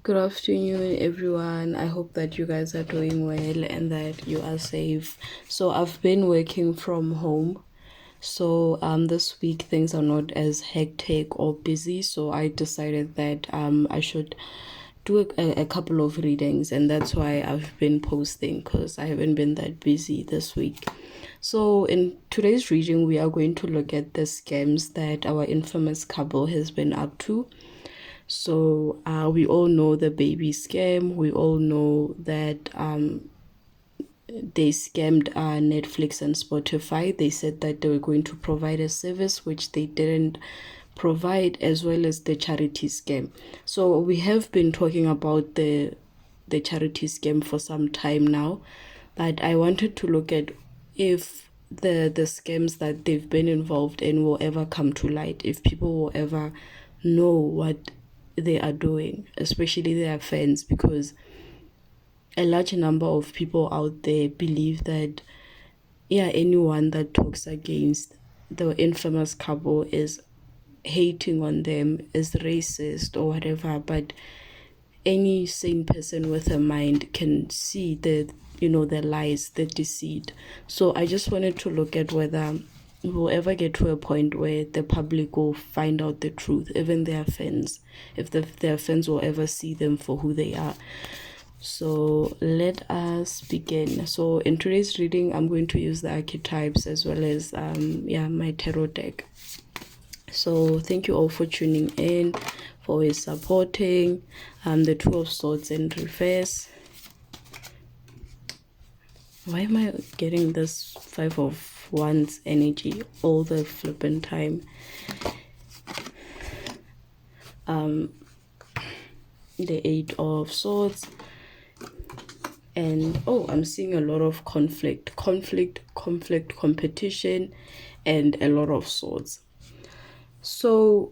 Good afternoon, everyone. I hope that you guys are doing well and that you are safe. So I've been working from home. So this week things are not as hectic or busy. So I decided that I should do a couple of readings, and that's why I've been posting because I haven't been that busy this week. So in today's reading, we are going to look at the scams that our infamous couple has been up to. So we all know the baby scam. We all know that they scammed Netflix and Spotify. They said that they were going to provide a service which they didn't provide, as well as the charity scam. So we have been talking about the charity scam for some time now, but I wanted to look at if the scams that they've been involved in will ever come to light, if people will ever know what they are doing, especially their fans, because a large number of people out there believe that anyone that talks against the infamous couple is hating on them, is racist or whatever. But any sane person with a mind can see the lies, the deceit. So I just wanted to look at whether we'll ever get to a point where the public will find out the truth, even their fans, if their fans will ever see them for who they are. So let us begin. So in today's reading, I'm going to use the archetypes as well as my tarot deck. So thank you all for tuning in, for always supporting. The Two of Swords in reverse. Why am I getting this Five of Wands energy all the flipping time? The Eight of Swords. And I'm seeing a lot of conflict, competition, and a lot of swords. So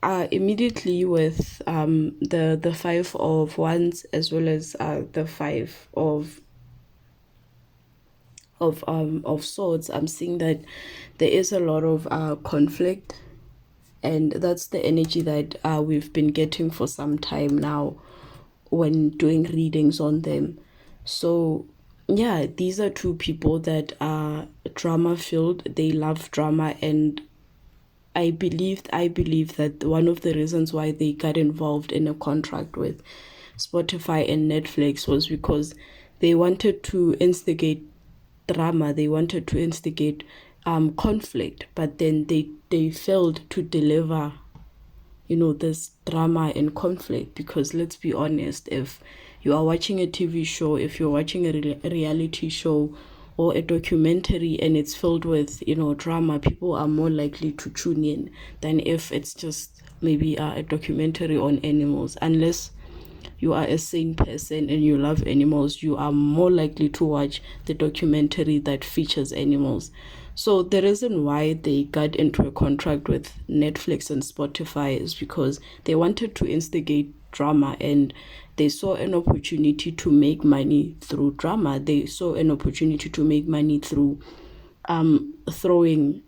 immediately with the Five of Wands as well as the Five of Swords, I'm seeing that there is a lot of conflict, and that's the energy that we've been getting for some time now when doing readings on them. So these are two people that are drama filled. They love drama, and I believe that one of the reasons why they got involved in a contract with Spotify and Netflix was because they wanted to instigate drama, they wanted to instigate conflict, but then they failed to deliver this drama and conflict. Because let's be honest, if you are watching a TV show, if you're watching a reality show or a documentary and it's filled with drama, people are more likely to tune in than if it's just maybe a documentary on animals. Unless you are a sane person and you love animals, you are more likely to watch the documentary that features animals. So the reason why they got into a contract with Netflix and Spotify is because they wanted to instigate drama, and they saw an opportunity to make money through drama. They saw an opportunity to make money through throwing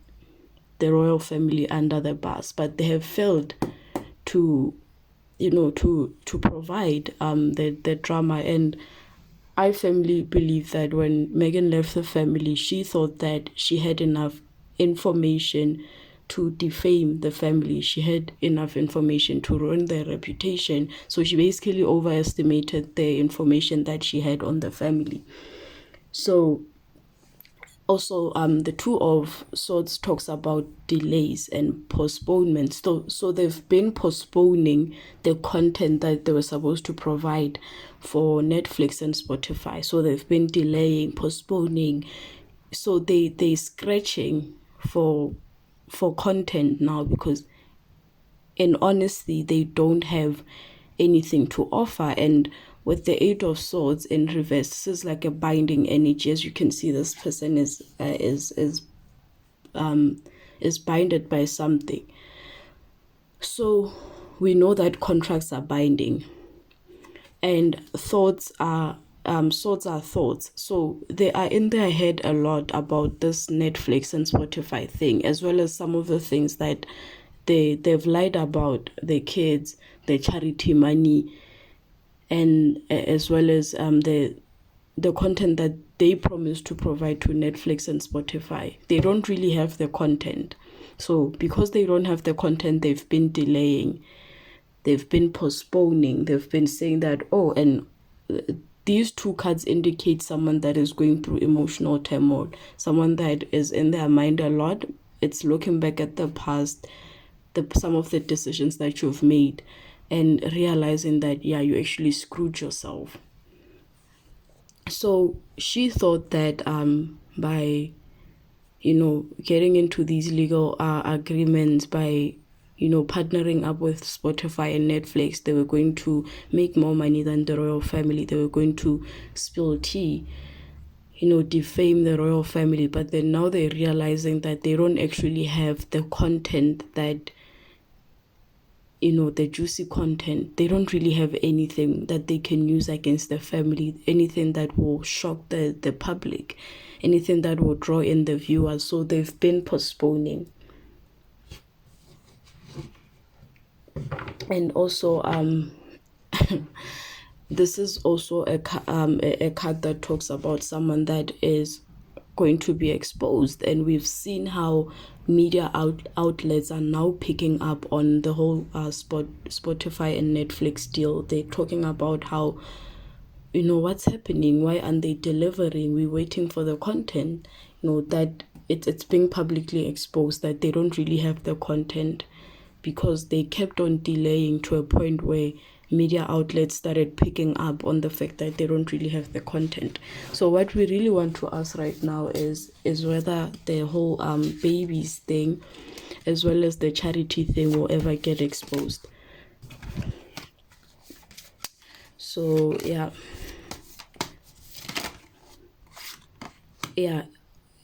the royal family under the bus, but they have failed to provide the drama. And I firmly believe that when Meghan left the family, she thought that she had enough information to defame the family. She had enough information to ruin their reputation. So she basically overestimated the information that she had on the family. So also, the Two of Swords talks about delays and postponements. So they've been postponing the content that they were supposed to provide for Netflix and Spotify. So they've been delaying, postponing. So they scratching for content now, because in honesty they don't have anything to offer. And with the Eight of Swords in reverse, this is like a binding energy. As you can see, this person is binded by something. So we know that contracts are binding, and thoughts are swords are thoughts. So they are in their head a lot about this Netflix and Spotify thing, as well as some of the things that they've lied about, the kids, the charity money. and as well as the content that they promise to provide to Netflix and Spotify. They don't really have the content. So because they don't have the content, they've been delaying, they've been postponing, they've been saying that, oh, and these two cards indicate someone that is going through emotional turmoil, someone that is in their mind a lot. It's looking back at the past, some of the decisions that you've made, and realizing that, yeah, you actually screwed yourself. So she thought that by, getting into these legal agreements, by, partnering up with Spotify and Netflix, they were going to make more money than the royal family. They were going to spill tea, defame the royal family. But then now they're realizing that they don't actually have the content that, the juicy content. They don't really have anything that they can use against the family, anything that will shock the public, anything that will draw in the viewers. So they've been postponing. And also, this is also a card that talks about someone that is going to be exposed, and we've seen how media outlets are now picking up on the whole Spotify and Netflix deal. They're talking about how, what's happening, why aren't they delivering, we're waiting for the content, that it's being publicly exposed that they don't really have the content, because they kept on delaying to a point where media outlets started picking up on the fact that they don't really have the content. So what we really want to ask right now is whether the whole babies thing as well as the charity thing will ever get exposed. So yeah,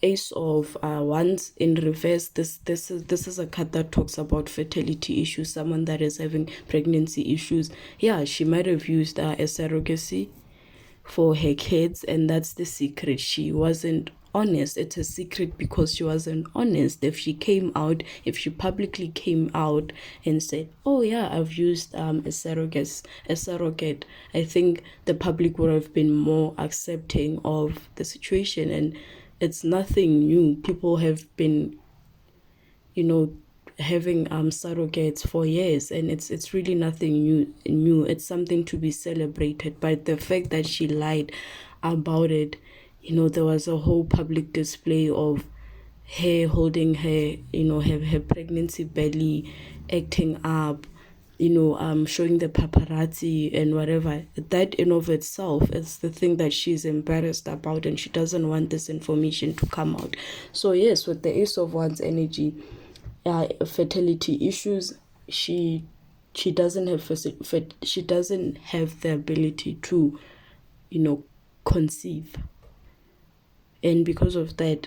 Ace of Wands in reverse. This is a card that talks about fertility issues, someone that is having pregnancy issues. Yeah, she might have used a surrogacy for her kids, and that's the secret. She wasn't honest. It's a secret because she wasn't honest. If she publicly came out and said, oh yeah, I've used a surrogate, I think the public would have been more accepting of the situation. And it's nothing new. People have been, having surrogates for years, and it's really nothing new. It's something to be celebrated. But the fact that she lied about it, there was a whole public display of her holding her, her pregnancy belly, acting up, showing the paparazzi and whatever. That in of itself is the thing that she's embarrassed about, and she doesn't want this information to come out. So yes, with the Ace of Wands energy, fertility issues, she doesn't have the ability to, conceive, and because of that,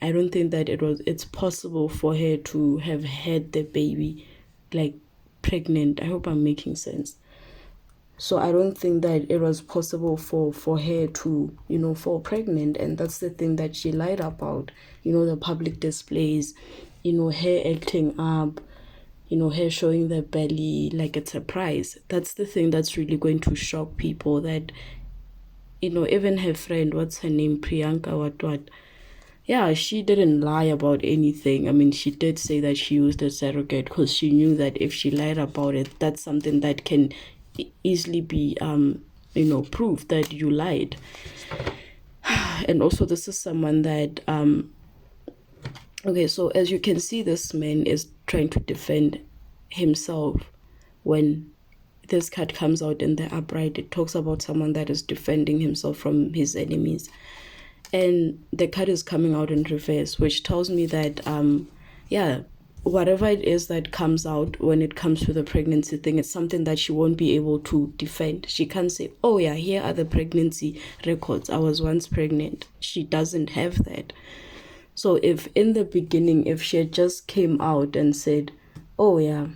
I don't think that it's possible for her to have had the baby, like, pregnant. I hope I'm making sense. So I don't think that it was possible for her to, fall pregnant. And that's the thing that she lied about, the public displays, her acting up, her showing the belly like it's a prize. That's the thing that's really going to shock people, that, even her friend, what's her name, Priyanka, what, yeah, she didn't lie about anything. I mean, she did say that she used a surrogate because she knew that if she lied about it, that's something that can easily be, proved that you lied. And also, this is someone that, okay, so as you can see, this man is trying to defend himself. When this card comes out in the upright, it talks about someone that is defending himself from his enemies. And the card is coming out in reverse, which tells me that, whatever it is that comes out when it comes to the pregnancy thing, it's something that she won't be able to defend. She can't say, oh yeah, here are the pregnancy records, I was once pregnant. She doesn't have that. So if in the beginning, if she had just came out and said, oh yeah,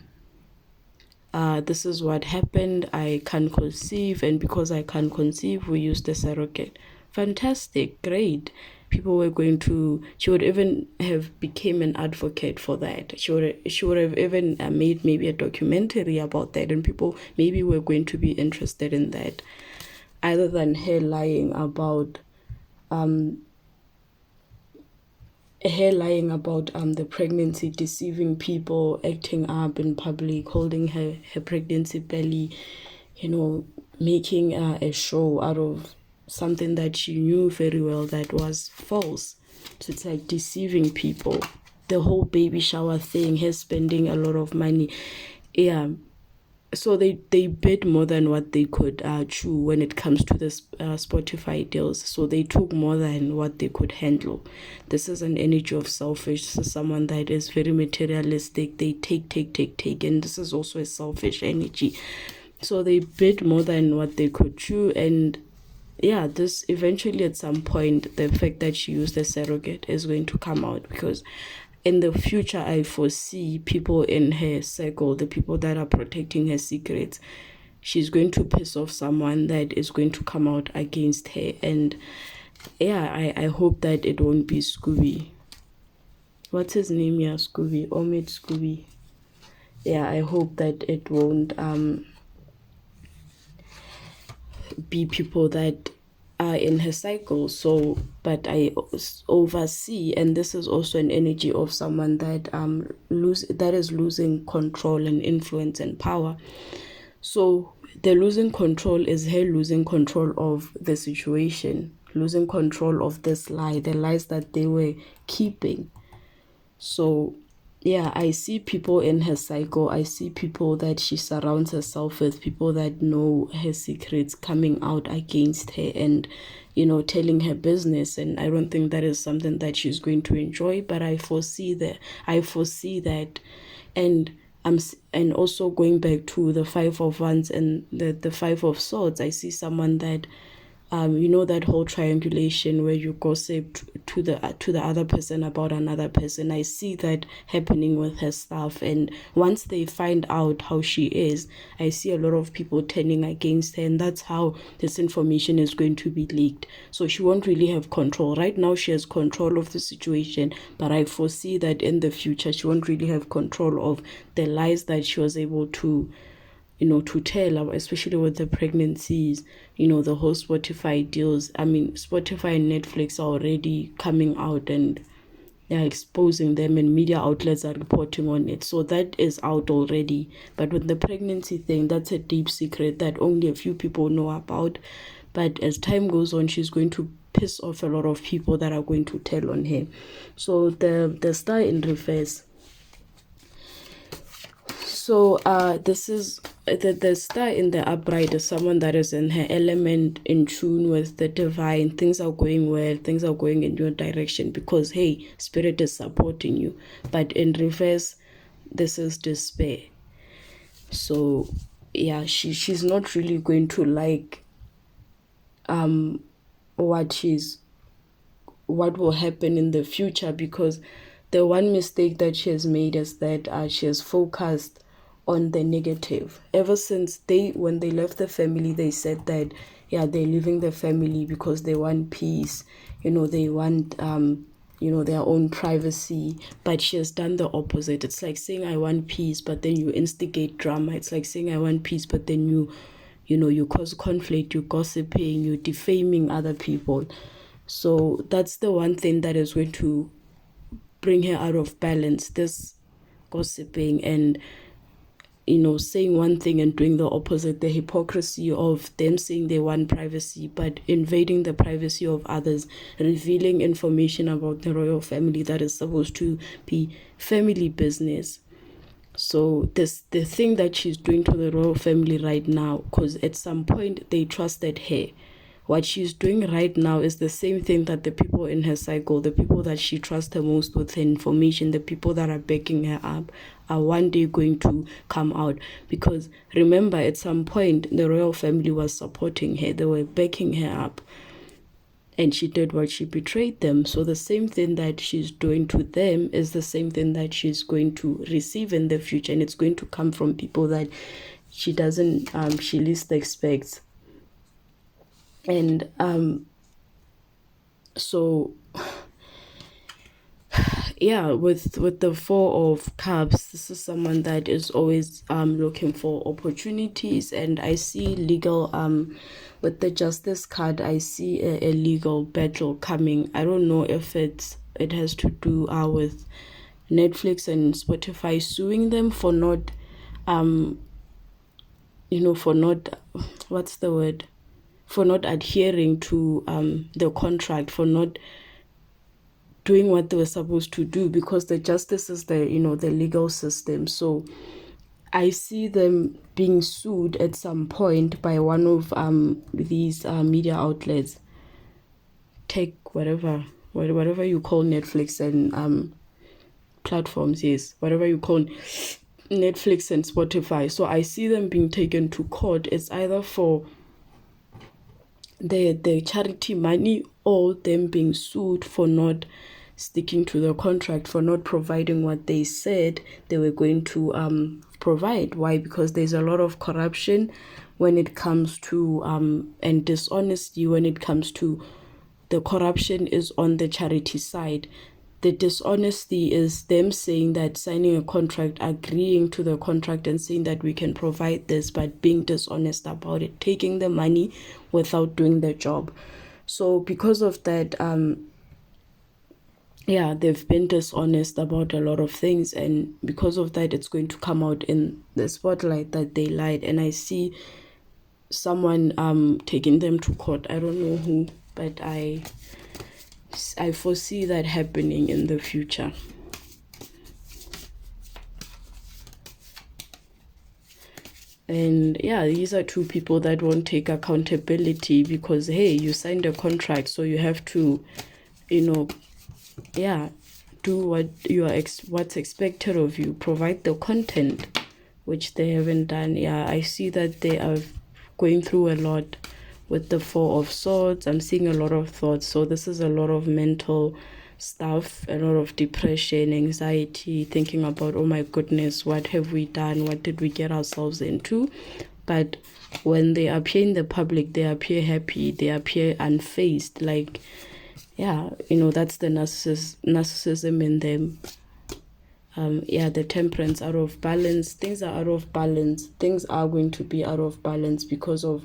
this is what happened, I can't conceive, and because I can't conceive, we use the surrogate. Fantastic, great. People were going to, she would even have became an advocate for that. She would have even made maybe a documentary about that, and people maybe were going to be interested in that, other than her lying about the pregnancy, deceiving people, acting up in public, holding her pregnancy belly, making a show out of something that she knew very well that was false. So it's like deceiving people. The whole baby shower thing, her spending a lot of money. Yeah. So they bid more than what they could chew when it comes to the Spotify deals. So they took more than what they could handle. This is an energy of selfish. This is someone that is very materialistic. They take, and this is also a selfish energy. So they bid more than what they could chew, and yeah, this eventually at some point, the fact that she used a surrogate is going to come out, because in the future, I foresee people in her circle, the people that are protecting her secrets, she's going to piss off someone that is going to come out against her. And yeah, I hope that it won't be Scooby. What's his name? Yeah, Scooby. Omid Scooby. Yeah, I hope that it won't be people that are in her cycle. So, but I oversee, and this is also an energy of someone that is losing control and influence and power. So the losing control is her losing control of the situation, losing control of this lie, the lies that they were keeping. So yeah, I see people in her cycle. I see people that she surrounds herself with, people that know her secrets coming out against her and, telling her business. And I don't think that is something that she's going to enjoy, but I foresee that. And also going back to the Five of Wands and the Five of Swords, I see someone that that whole triangulation where you gossip to the other person about another person. I see that happening with her stuff, and once they find out how she is, I see a lot of people turning against her, and that's how this information is going to be leaked. So she won't really have control. Right now she has control of the situation, but I foresee that in the future she won't really have control of the lies that she was able to to tell, especially with the pregnancies, the whole Spotify deals. I mean, Spotify and Netflix are already coming out and they're exposing them, and media outlets are reporting on it. So that is out already. But with the pregnancy thing, that's a deep secret that only a few people know about. But as time goes on, she's going to piss off a lot of people that are going to tell on her. So the star in reverse. So this is the star in the upright is someone that is in her element, in tune with the divine. Things are going well, things are going in your direction because hey, spirit is supporting you. But in reverse, this is despair. So yeah, she's not really going to like what will happen in the future, because the one mistake that she has made is that she has focused on the negative. Ever since when they left the family, they said that they're leaving the family because they want peace, they want their own privacy. But she has done the opposite. It's like saying I want peace, but then you instigate drama. It's like saying I want peace, but then you cause conflict, you're gossiping, you're defaming other people. So that's the one thing that is going to bring her out of balance, this gossiping and saying one thing and doing the opposite, the hypocrisy of them saying they want privacy but invading the privacy of others, revealing information about the royal family that is supposed to be family business. So the thing that she's doing to the royal family right now, because at some point they trusted her, what she's doing right now is the same thing that the people in her cycle, the people that she trusts the most with her information, the people that are backing her up, are one day going to come out. Because remember, at some point, the royal family was supporting her. They were backing her up. And she did what? She betrayed them. So the same thing that she's doing to them is the same thing that she's going to receive in the future. And it's going to come from people that she doesn't, she least expects. And so yeah, with the Four of Cups, this is someone that is always looking for opportunities, and I see legal with the Justice card, I see a legal battle coming. I don't know if it has to do with Netflix and Spotify suing them for not for not, what's the word, for not adhering to the contract, for not doing what they were supposed to do, because the justice is the the legal system. So I see them being sued at some point by one of these media outlets, tech, whatever you call Netflix and platforms, yes, whatever you call Netflix and Spotify. So I see them being taken to court. It's either for the charity money, or them being sued for not sticking to the contract, for not providing what they said they were going to provide. Why? Because there's a lot of corruption when it comes to and dishonesty when it comes to the corruption is on the charity side. The dishonesty is them saying that, signing a contract, agreeing to the contract and saying that we can provide this, but being dishonest about it, taking the money without doing the job. So because of that, they've been dishonest about a lot of things, and because of that, it's going to come out in the spotlight that they lied. And I see someone taking them to court. I don't know who, but I foresee that happening in the future. And yeah, these are two people that won't take accountability, because hey, you signed a contract, so you have to do what what's expected of you, provide the content, which they haven't done. I see that they are going through a lot with the Four of Swords. I'm seeing a lot of thoughts. So this is a lot of mental stuff, a lot of depression, anxiety, thinking about, oh my goodness, what have we done? What did we get ourselves into? But when they appear in the public, they appear happy, they appear unfazed. Like, that's the narcissism in them. The Temperance, out of balance. Things are out of balance. Things are going to be out of balance because of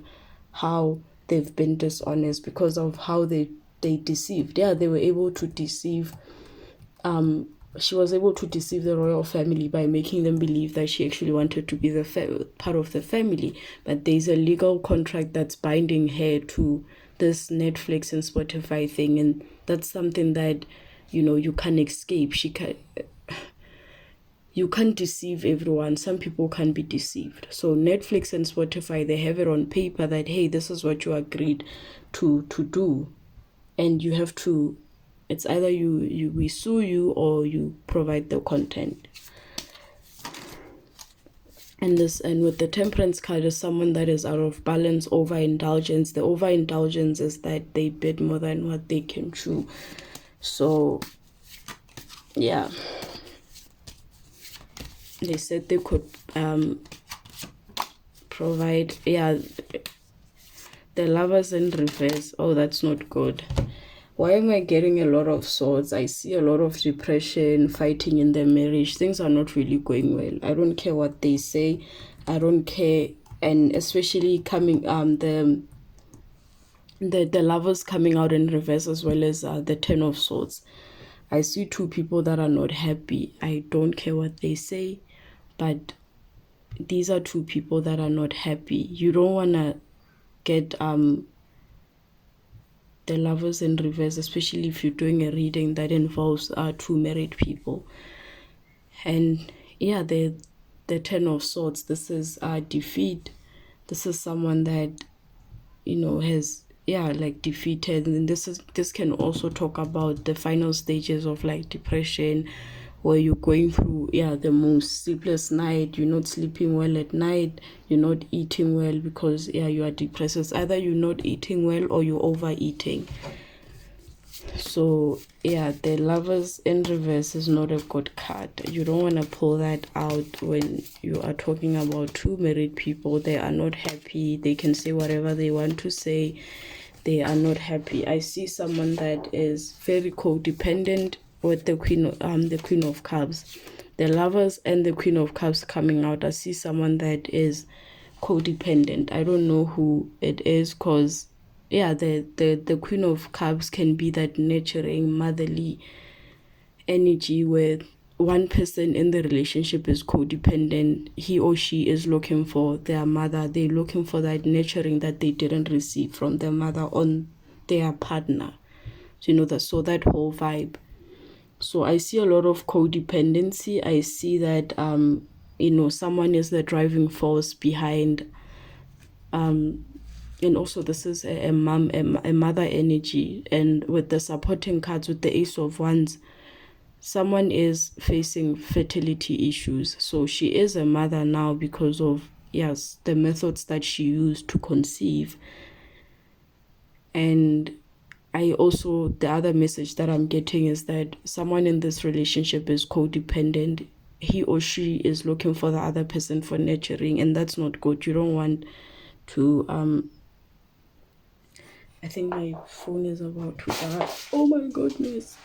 how they've been dishonest, because of how they deceived. They were able to deceive. She was able to deceive the royal family by making them believe that she actually wanted to be the part of the family. But there's a legal contract that's binding her to this Netflix and Spotify thing, and that's something that you can't escape. You can't deceive everyone. Some people can be deceived. So Netflix and Spotify, they have it on paper that, hey, this is what you agreed to do, and you have to. It's either we sue you or you provide the content. And with the Temperance card is someone that is out of balance, overindulgence. The overindulgence is that they bid more than what they can chew. So yeah, they said they could provide. The Lovers in reverse. Oh, that's not good. Why am I getting a lot of swords? I see a lot of depression, fighting in their marriage. Things are not really going well. I don't care what they say. I don't care. And especially coming the Lovers coming out in reverse, as well as the Ten of Swords. I see two people that are not happy. I don't care what they say, but these are two people that are not happy. You don't want to get the Lovers in reverse, especially if you're doing a reading that involves two married people. And the Ten of Swords, this is defeat. This is someone that has defeated. And this can also talk about the final stages of like depression, where you're going through the most sleepless night. You're not sleeping well at night, you're not eating well because you are depressed. It's either you're not eating well or you're overeating. So the Lovers in reverse is not a good card. You don't want to pull that out when you are talking about two married people. They are not happy. They can say whatever they want to say. They are not happy. I see someone that is very codependent with the Queen of Cups. The Lovers and the Queen of Cups coming out, I see someone that is codependent. I don't know who it is, because the Queen of Cups can be that nurturing, motherly energy where one person in the relationship is codependent. He or she is looking for their mother. They're looking for that nurturing that they didn't receive from their mother on their partner. So that whole vibe. So I see a lot of codependency. I see that someone is the driving force behind, and also this is a mother energy. And with the supporting cards, with the Ace of Wands, someone is facing fertility issues. So she is a mother now because of, yes, the methods that she used to conceive. And the other message that I'm getting is that someone in this relationship is codependent. He or she is looking for the other person for nurturing, and that's not good. You don't want to I think my phone is about to die. Oh my goodness.